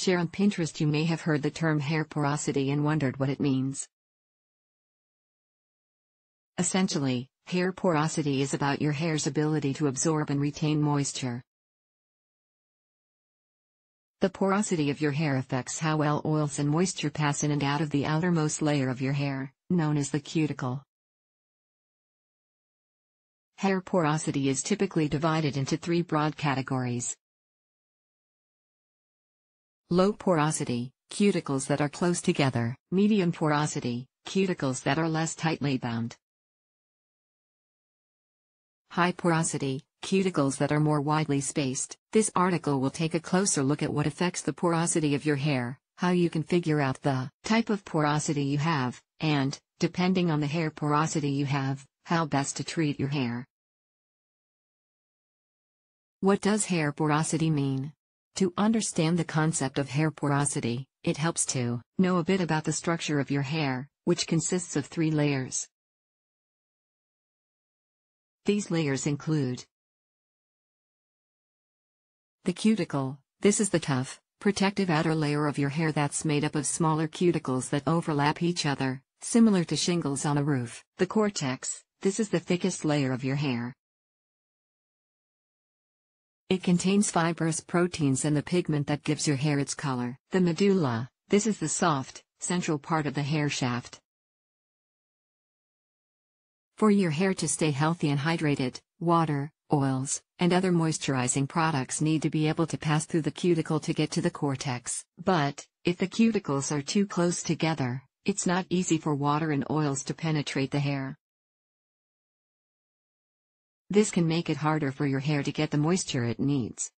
share on Pinterest. You may have heard the term hair porosity and wondered what it means. Essentially, hair porosity is about your hair's ability to absorb and retain moisture. The porosity of your hair affects how well oils and moisture pass in and out of the outermost layer of your hair, known as the cuticle. Hair porosity is typically divided into three broad categories. Low porosity, cuticles that are close together. Medium porosity, cuticles that are less tightly bound. High porosity, cuticles that are more widely spaced. This article will take a closer look at what affects the porosity of your hair, how you can figure out the type of porosity you have, and, depending on the hair porosity you have, how best to treat your hair. What does hair porosity mean? To understand the concept of hair porosity, it helps to know a bit about the structure of your hair, which consists of 3 layers. These layers include the cuticle. This is the tough, protective outer layer of your hair that's made up of smaller cuticles that overlap each other, similar to shingles on a roof. The cortex. This is the thickest layer of your hair. It contains fibrous proteins and the pigment that gives your hair its color. The medulla. This is the soft, central part of the hair shaft. For your hair to stay healthy and hydrated, water, oils, and other moisturizing products need to be able to pass through the cuticle to get to the cortex. But, if the cuticles are too close together, it's not easy for water and oils to penetrate the hair. This can make it harder for your hair to get the moisture it needs.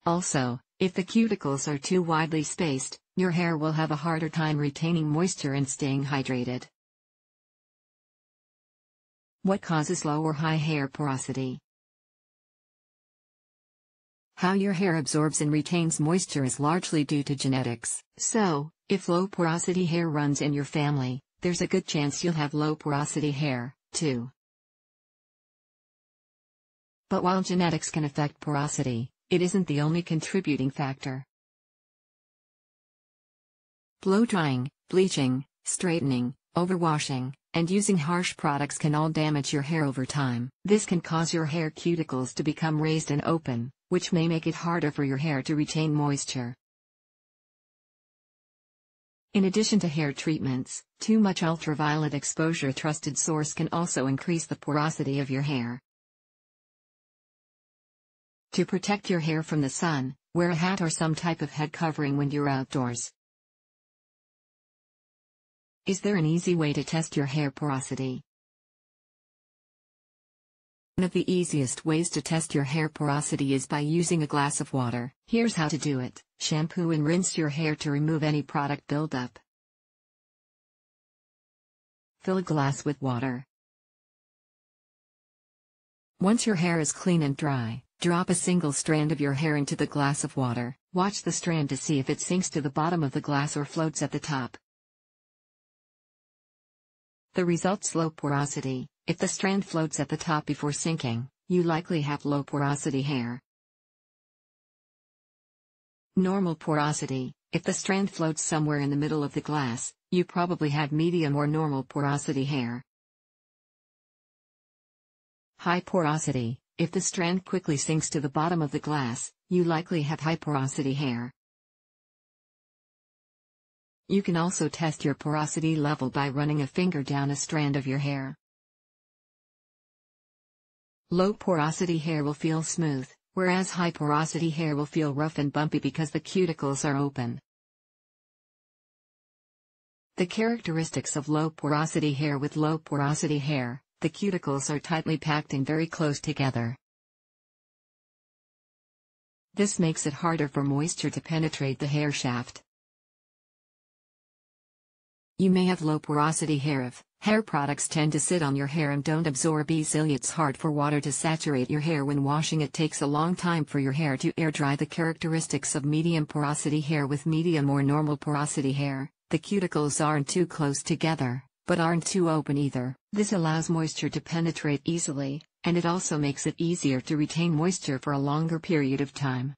Also, if the cuticles are too widely spaced, your hair will have a harder time retaining moisture and staying hydrated. What causes low or high hair porosity? How your hair absorbs and retains moisture is largely due to genetics. So, if low porosity hair runs in your family, there's a good chance you'll have low porosity hair, too. But while genetics can affect porosity, it isn't the only contributing factor. Blow drying, bleaching, straightening, overwashing, and using harsh products can all damage your hair over time. This can cause your hair cuticles to become raised and open, which may make it harder for your hair to retain moisture. In addition to hair treatments, too much ultraviolet exposure, a trusted source, can also increase the porosity of your hair. To protect your hair from the sun, wear a hat or some type of head covering when you're outdoors. Is there an easy way to test your hair porosity? One of the easiest ways to test your hair porosity is by using a glass of water. Here's how to do it. Shampoo and rinse your hair to remove any product buildup. Fill a glass with water. Once your hair is clean and dry, drop a single strand of your hair into the glass of water. Watch the strand to see if it sinks to the bottom of the glass or floats at the top. The result's low porosity. If the strand floats at the top before sinking, you likely have low porosity hair. Normal porosity. If the strand floats somewhere in the middle of the glass, you probably have medium or normal porosity hair. High porosity. If the strand quickly sinks to the bottom of the glass, you likely have high porosity hair. You can also test your porosity level by running a finger down a strand of your hair. Low porosity hair will feel smooth, whereas high porosity hair will feel rough and bumpy because the cuticles are open. The characteristics of low porosity hair. With low porosity hair, the cuticles are tightly packed and very close together. This makes it harder for moisture to penetrate the hair shaft. You may have low porosity hair if hair products tend to sit on your hair and don't absorb easily. It's hard for water to saturate your hair when washing. It takes a long time for your hair to air dry. The characteristics of medium porosity hair. With medium or normal porosity hair, the cuticles aren't too close together, but aren't too open either. This allows moisture to penetrate easily, and it also makes it easier to retain moisture for a longer period of time.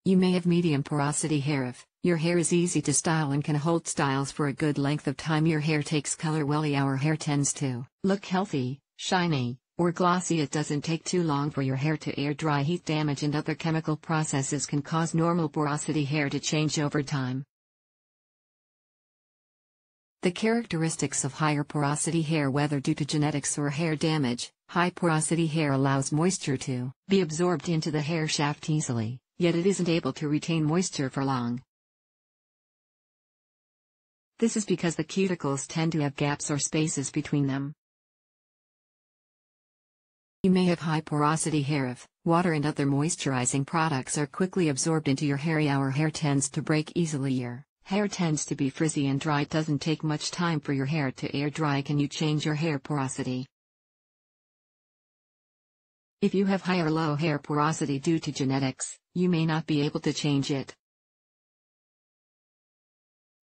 You may have medium porosity hair. If your hair is easy to style and can hold styles for a good length of time, your hair takes color well. Our hair tends to look healthy, shiny, or glossy. It doesn't take too long for your hair to air dry. Heat damage and other chemical processes can cause normal porosity hair to change over time. The characteristics of higher porosity hair, whether due to genetics or hair damage. High porosity hair allows moisture to be absorbed into the hair shaft easily, yet it isn't able to retain moisture for long. This is because the cuticles tend to have gaps or spaces between them. You may have high porosity hair if water and other moisturizing products are quickly absorbed into your hair. Our hair tends to break easily. Your hair tends to be frizzy and dry. It doesn't take much time for your hair to air dry. Can you change your hair porosity? If you have high or low hair porosity due to genetics, you may not be able to change it.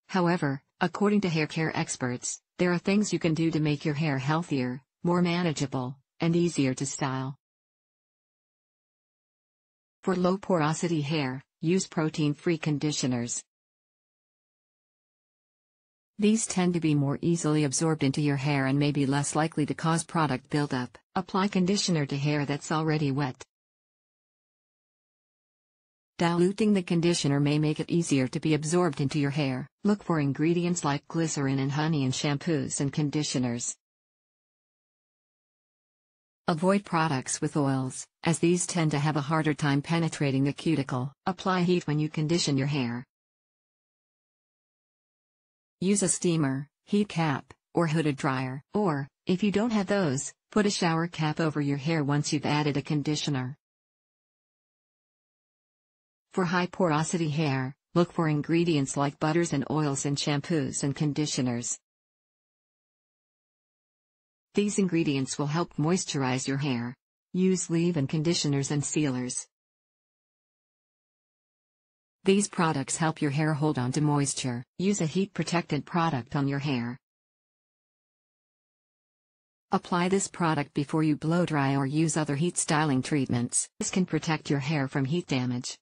However, according to hair care experts, there are things you can do to make your hair healthier, more manageable, and easier to style. For low porosity hair, use protein-free conditioners. These tend to be more easily absorbed into your hair and may be less likely to cause product buildup. Apply conditioner to hair that's already wet. Diluting the conditioner may make it easier to be absorbed into your hair. Look for ingredients like glycerin and honey in shampoos and conditioners. Avoid products with oils, as these tend to have a harder time penetrating the cuticle. Apply heat when you condition your hair. Use a steamer, heat cap, or hooded dryer. Or, if you don't have those, put a shower cap over your hair once you've added a conditioner. For high porosity hair, look for ingredients like butters and oils in shampoos and conditioners. These ingredients will help moisturize your hair. Use leave-in conditioners and sealers. These products help your hair hold on to moisture. Use a heat-protectant product on your hair. Apply this product before you blow dry or use other heat styling treatments. This can protect your hair from heat damage.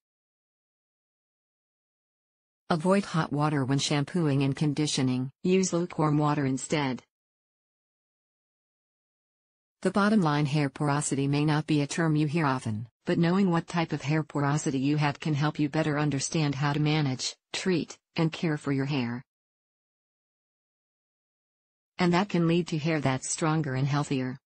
Avoid hot water when shampooing and conditioning. Use lukewarm water instead. The bottom line, hair porosity may not be a term you hear often, but knowing what type of hair porosity you have can help you better understand how to manage, treat, and care for your hair. And that can lead to hair that's stronger and healthier.